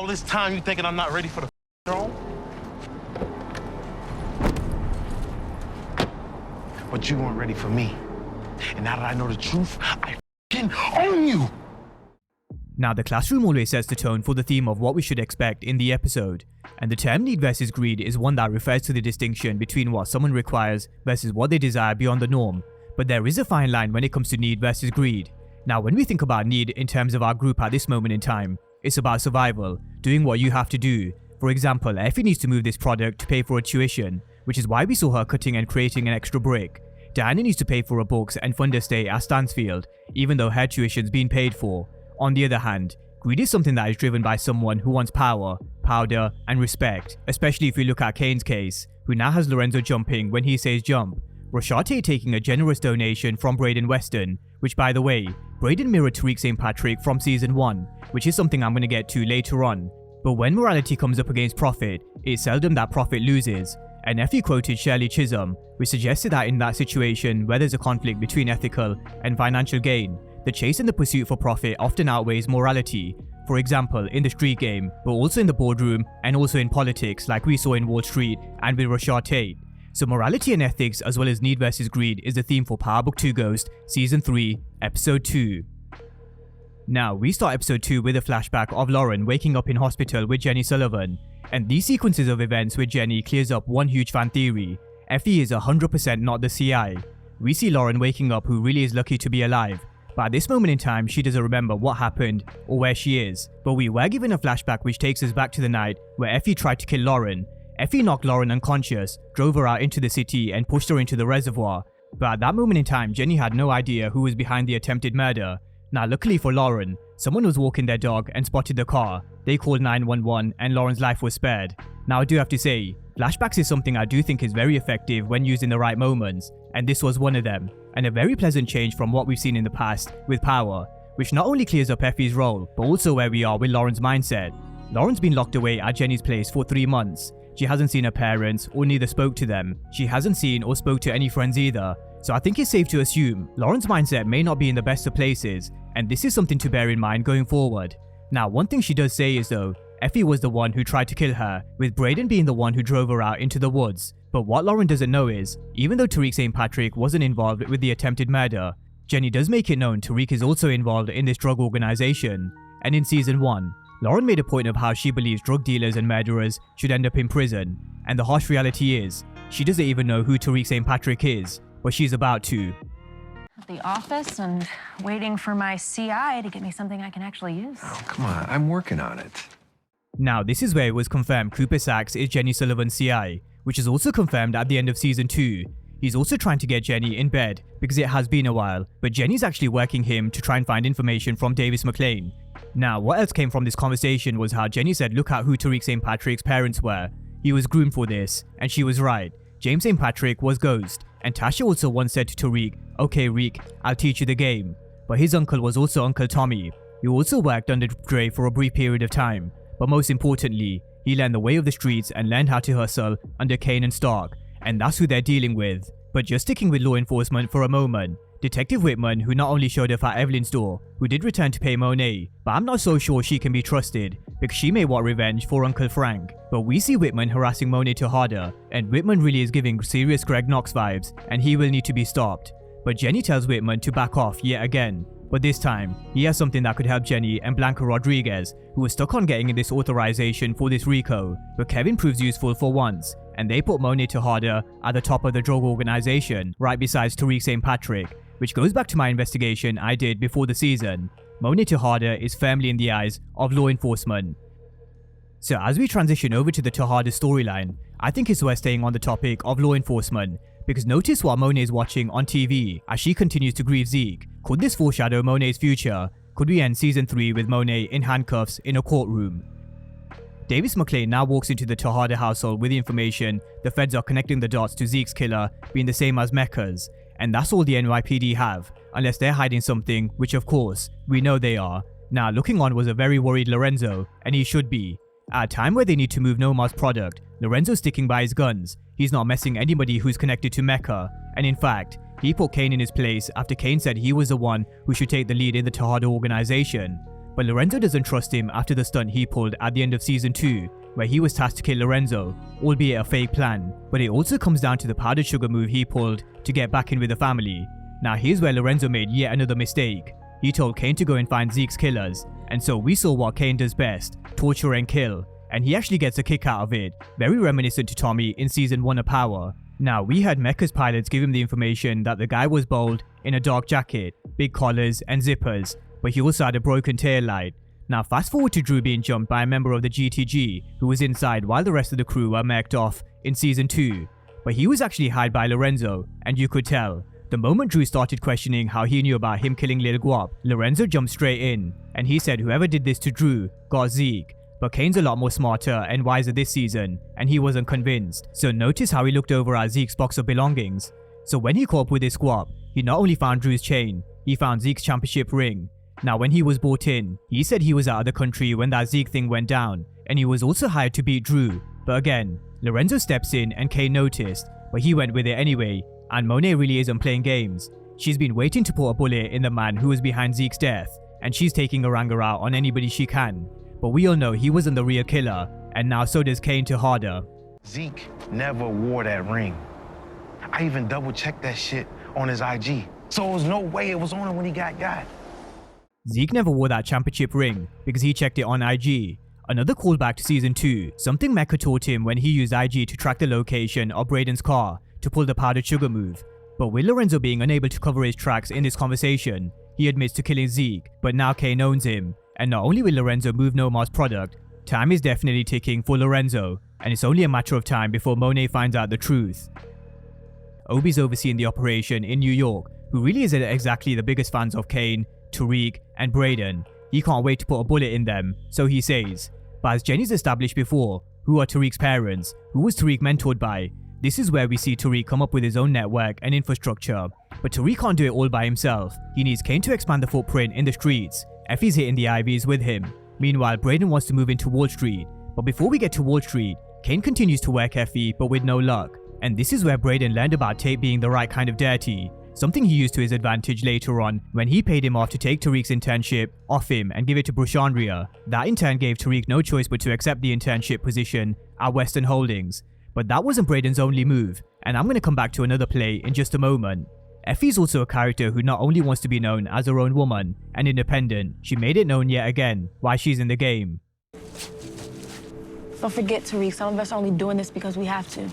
All this time you thinking I'm not ready for the throne? But you weren't ready for me. And now that I know the truth, I f***ing own you! Now, the classroom always sets the tone for the theme of what we should expect in the episode, and the term need versus greed is one that refers to the distinction between what someone requires versus what they desire beyond the norm, but there is a fine line when it comes to need versus greed. Now, when we think about need in terms of our group at this moment in time, it's about survival, doing what you have to do. For example, Effie needs to move this product to pay for her tuition, which is why we saw her cutting and creating an extra brick. Diana needs to pay for her books and fund her stay at Stansfield, even though her tuition's been paid for. On the other hand, greed is something that is driven by someone who wants power, powder, and respect, especially if we look at Kane's case, who now has Lorenzo jumping when he says jump, Roshate taking a generous donation from Brayden Weston, which by the way, Brayden mirrored Tariq St Patrick from season 1, which is something I'm going to get to later on. But when morality comes up against profit, it's seldom that profit loses, and Effie quoted Shirley Chisholm, which suggested that in that situation where there's a conflict between ethical and financial gain, the chase and the pursuit for profit often outweighs morality. For example, in the street game, but also in the boardroom and also in politics like we saw in Wall Street and with Rashad Tate. So morality and ethics as well as need versus greed is the theme for Power Book 2 Ghost Season 3, Episode 2. Now, we start Episode 2 with a flashback of Lauren waking up in hospital with Jenny Sullivan, and these sequences of events with Jenny clears up one huge fan theory. Effie is 100% not the CI. We see Lauren waking up who really is lucky to be alive, but at this moment in time she doesn't remember what happened or where she is, but we were given a flashback which takes us back to the night where Effie tried to kill Lauren. Effie knocked Lauren unconscious, drove her out into the city and pushed her into the reservoir, but at that moment in time Jenny had no idea who was behind the attempted murder. Now luckily for Lauren, someone was walking their dog and spotted the car. They called 911 and Lauren's life was spared. Now I do have to say, flashbacks is something I do think is very effective when used in the right moments, and this was one of them, and a very pleasant change from what we've seen in the past with Power, which not only clears up Effie's role, but also where we are with Lauren's mindset. Lauren's been locked away at Jenny's place for 3 months. She hasn't seen her parents or neither spoke to them. She hasn't seen or spoke to any friends either. So I think it's safe to assume Lauren's mindset may not be in the best of places, and this is something to bear in mind going forward. Now, one thing she does say is though, Effie was the one who tried to kill her, with Brayden being the one who drove her out into the woods. But what Lauren doesn't know is, even though Tariq St Patrick wasn't involved with the attempted murder, Jenny does make it known Tariq is also involved in this drug organization. And in season 1, Lauren made a point of how she believes drug dealers and murderers should end up in prison, and the harsh reality is, she doesn't even know who Tariq St Patrick is, but she's about to. At the office and waiting for my CI to get me something I can actually use. Oh, come on, I'm working on it. Now, this is where it was confirmed Cooper Sachs is Jenny Sullivan's CI, which is also confirmed at the end of season 2. He's also trying to get Jenny in bed because it has been a while, but Jenny's actually working him to try and find information from Davis McLean. Now, what else came from this conversation was how Jenny said look at who Tariq St Patrick's parents were. He was groomed for this, and she was right. James St Patrick was Ghost, and Tasha also once said to Tariq, "Okay Rick, I'll teach you the game." But his uncle was also Uncle Tommy, who also worked under Dre for a brief period of time. But most importantly, he learned the way of the streets and learned how to hustle under Kane and Stark, and that's who they're dealing with. But just sticking with law enforcement for a moment, Detective Whitman, who not only showed up at Evelyn's door, who did return to pay Monet, but I'm not so sure she can be trusted, because she may want revenge for Uncle Frank. But we see Whitman harassing Monet Tejada, and Whitman really is giving serious Greg Knox vibes, and he will need to be stopped. But Jenny tells Whitman to back off yet again. But this time, he has something that could help Jenny and Blanca Rodriguez, who was stuck on getting this authorization for this RICO, but Kevin proves useful for once, and they put Monet Tejada at the top of the drug organization, right besides Tariq St Patrick, which goes back to my investigation I did before the season. Monet Tejada is firmly in the eyes of law enforcement. So as we transition over to the Tejada storyline, I think it's worth staying on the topic of law enforcement, because notice what Monet is watching on TV as she continues to grieve Zeke. Could this foreshadow Monet's future? Could we end season 3 with Monet in handcuffs in a courtroom? Davis McLean now walks into the Tejada household with the information the feds are connecting the dots to Zeke's killer being the same as Mecca's, and that's all the NYPD have, unless they're hiding something, which of course, we know they are. Now, looking on was a very worried Lorenzo, and he should be. At a time where they need to move Nomar's product, Lorenzo's sticking by his guns. He's not messing anybody who's connected to Mecca, and in fact, he put Kane in his place after Kane said he was the one who should take the lead in the Tejada organization. but Lorenzo doesn't trust him after the stunt he pulled at the end of season 2, where he was tasked to kill Lorenzo, albeit a fake plan. But it also comes down to the powdered sugar move he pulled to get back in with the family. Now here's where Lorenzo made yet another mistake. He told Kane to go and find Zeke's killers, and so we saw what Kane does best, torture and kill, and he actually gets a kick out of it, very reminiscent to Tommy in season 1 of Power. Now we had Mecca's pilots give him the information that the guy was bald, in a dark jacket, big collars and zippers, but he also had a broken tail light. Now fast forward to Drew being jumped by a member of the GTG who was inside while the rest of the crew were mec'd off in season 2, but he was actually hired by Lorenzo, and you could tell. The moment Drew started questioning how he knew about him killing Lil Guap, Lorenzo jumped straight in, and he said whoever did this to Drew got Zeke. But Kane's a lot more smarter and wiser this season, and he wasn't convinced. So notice how he looked over at Zeke's box of belongings. So when he caught up with his squad, he not only found Drew's chain, he found Zeke's championship ring. Now when he was brought in, he said he was out of the country when that Zeke thing went down, and he was also hired to beat Drew. But again, Lorenzo steps in and Kane noticed, but he went with it anyway. And Monet really isn't playing games. She's been waiting to put a bullet in the man who was behind Zeke's death, and she's taking her anger out on anybody she can. But we all know he wasn't the real killer, and now so does Kane Tejada. Zeke never wore that ring. I even double checked that shit on his IG. So there was no way it was on him when he got. Zeke never wore that championship ring because he checked it on IG. Another callback to season 2, something Mecca taught him when he used IG to track the location of Brayden's car to pull the powdered sugar move. But with Lorenzo being unable to cover his tracks in this conversation, he admits to killing Zeke, but now Kane owns him. And not only will Lorenzo move Nomar's product, time is definitely ticking for Lorenzo, and it's only a matter of time before Monet finds out the truth. Obi's overseeing the operation in New York, who really isn't exactly the biggest fans of Kane, Tariq, and Brayden. He can't wait to put a bullet in them, so he says. But as Jenny's established before, who are Tariq's parents, who was Tariq mentored by? This is where we see Tariq come up with his own network and infrastructure. But Tariq can't do it all by himself. He needs Kane to expand the footprint in the streets. Effie's hitting the IVs with him. Meanwhile, Brayden wants to move into Wall Street. But before we get to Wall Street, Kane continues to work Effie, but with no luck. And this is where Brayden learned about tape being the right kind of dirty, something he used to his advantage later on when he paid him off to take Tariq's internship off him and give it to Brushandria. That in turn gave Tariq no choice but to accept the internship position at Weston Holdings. But that wasn't Brayden's only move, and I'm going to come back to another play in just a moment. Effie's also a character who not only wants to be known as her own woman and independent, she made it known yet again why she's in the game. Don't forget, Tariq, some of us are only doing this because we have to.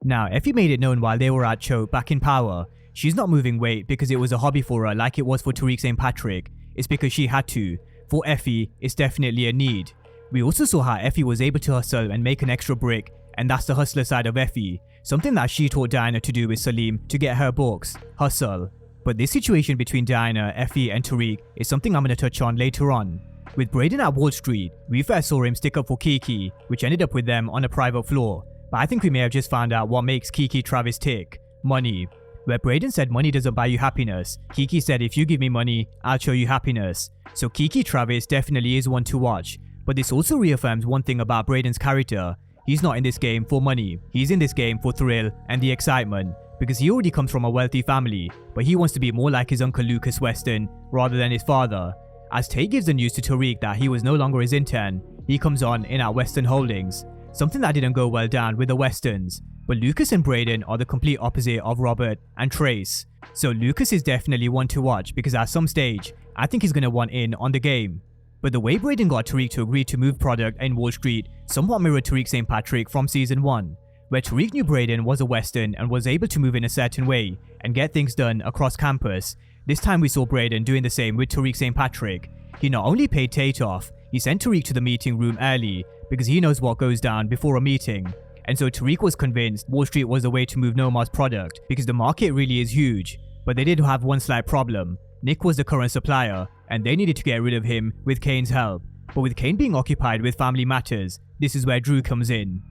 Now, Effie made it known while they were at Cho back in Power. She's not moving weight because it was a hobby for her like it was for Tariq St Patrick. It's because she had to. For Effie, it's definitely a need. We also saw how Effie was able to hustle and make an extra brick, and that's the hustler side of Effie. Something that she taught Diana to do with Salim to get her books, hustle. But this situation between Diana, Effie and Tariq is something I'm going to touch on later on. With Brayden at Wall Street, we first saw him stick up for Kiki, which ended up with them on a private floor. But I think we may have just found out what makes Kiki Travis tick. Money. Where Brayden said money doesn't buy you happiness, Kiki said if you give me money, I'll show you happiness. So Kiki Travis definitely is one to watch. But this also reaffirms one thing about Brayden's character. He's not in this game for money. He's in this game for thrill and the excitement. Because he already comes from a wealthy family, but he wants to be more like his uncle Lucas Weston rather than his father. As Tay gives the news to Tariq that he was no longer his intern, he comes on in at Weston Holdings. Something that didn't go well down with the Westons. But Lucas and Brayden are the complete opposite of Robert and Trace. So Lucas is definitely one to watch because at some stage, I think he's going to want in on the game. But the way Brayden got Tariq to agree to move product in Wall Street somewhat mirrored Tariq St Patrick from season 1, where Tariq knew Brayden was a Western and was able to move in a certain way and get things done across campus. This time we saw Brayden doing the same with Tariq St Patrick. He not only paid Tate off, he sent Tariq to the meeting room early because he knows what goes down before a meeting. And so Tariq was convinced Wall Street was the way to move Nomar's product because the market really is huge. But they did have one slight problem. Nick was the current supplier, and they needed to get rid of him with Kane's help. But with Kane being occupied with family matters, this is where Drew comes in.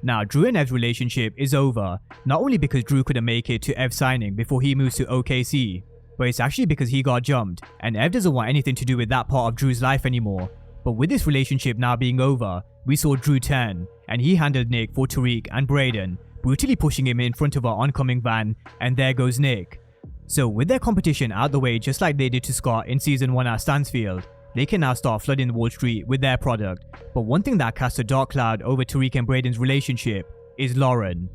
Now, Drew and Ev's relationship is over, not only because Drew couldn't make it to Ev signing before he moves to OKC, but it's actually because he got jumped, and Ev doesn't want anything to do with that part of Drew's life anymore. But with this relationship now being over, we saw Drew turn, and he handled Nick for Tariq and Brayden, brutally pushing him in front of our oncoming van, and there goes Nick. So with their competition out the way just like they did to Scott in season 1 at Stansfield, they can now start flooding Wall Street with their product. But one thing that casts a dark cloud over Tariq and Brayden's relationship is Lauren.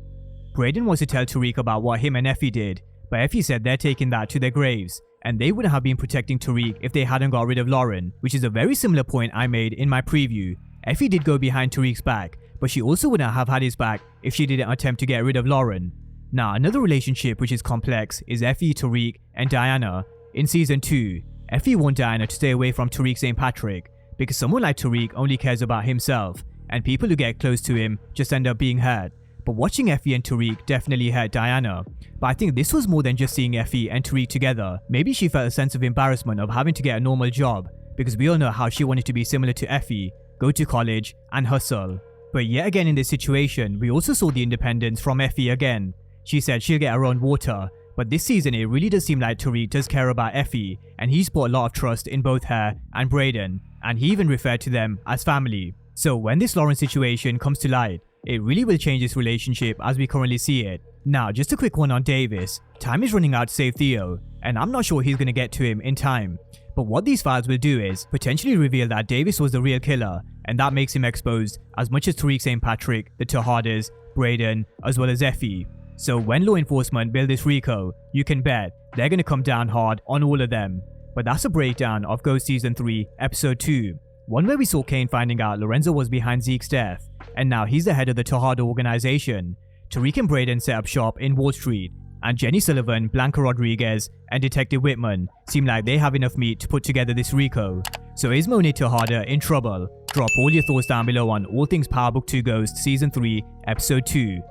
Brayden wants to tell Tariq about what him and Effie did, but Effie said they're taking that to their graves, and they wouldn't have been protecting Tariq if they hadn't got rid of Lauren, which is a very similar point I made in my preview. Effie did go behind Tariq's back, but she also wouldn't have had his back if she didn't attempt to get rid of Lauren. Now, another relationship which is complex is Effie, Tariq, and Diana. In season 2, Effie warned Diana to stay away from Tariq St Patrick because someone like Tariq only cares about himself, and people who get close to him just end up being hurt. But watching Effie and Tariq definitely hurt Diana. But I think this was more than just seeing Effie and Tariq together. Maybe she felt a sense of embarrassment of having to get a normal job, because we all know how she wanted to be similar to Effie, go to college and hustle. But yet again in this situation, we also saw the independence from Effie again. She said she'll get her own water, but this season it really does seem like Tariq does care about Effie, and he's put a lot of trust in both her and Brayden, and he even referred to them as family. So when this Lauren situation comes to light, it really will change this relationship as we currently see it. Now, just a quick one on Davis. Time is running out to save Theo, and I'm not sure he's going to get to him in time. But what these files will do is potentially reveal that Davis was the real killer, and that makes him exposed as much as Tariq St Patrick, the Tejadas, Brayden, as well as Effie. So when law enforcement build this RICO, you can bet they're going to come down hard on all of them. But that's a breakdown of Ghost Season 3, Episode 2. One where we saw Kane finding out Lorenzo was behind Zeke's death, and now he's the head of the Tejada organization. Tariq and Brayden set up shop in Wall Street, and Jenny Sullivan, Blanca Rodriguez, and Detective Whitman seem like they have enough meat to put together this RICO. So is Monet Tejada in trouble? Drop all your thoughts down below on all things Power Book 2 Ghost Season 3, Episode 2.